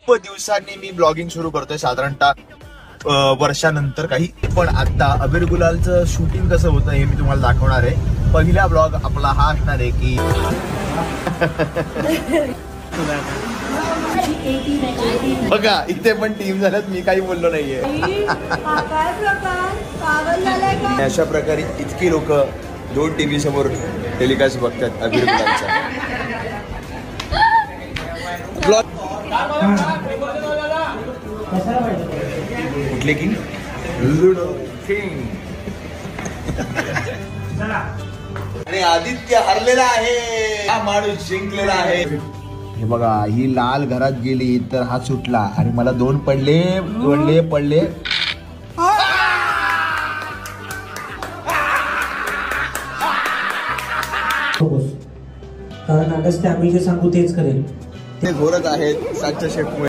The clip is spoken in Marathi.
खूप दिवसांनी मी ब्लॉगिंग सुरू करतोय, साधारणतः वर्षानंतर काही. पण आता अबीर गुलालचं शूटिंग कसं होतं हे मी तुम्हाला दाखवणार आहे. पहिला ब्लॉग आपला हा असणार आहे की बघा इथे पण टीम झाल्यात, मी काही बोललो नाहीये. अशा प्रकारे इतकी लोक 2 टीव्ही समोर टेलिकास्ट बघतात अबीर गुलालचा ब्लॉग. कुठले किंग? Ludo king. आणि आदित्य हरलेला आहे, हा माणूस जिंकलेला आहे. हे बघा, ही लाल घरात गेली तर हा सुटला आणि मला 2 पडले. कारण अगस्त आम्ही जे सांगू तेच करेल. ते घोरत आहेत 7च्या शेफमुळे.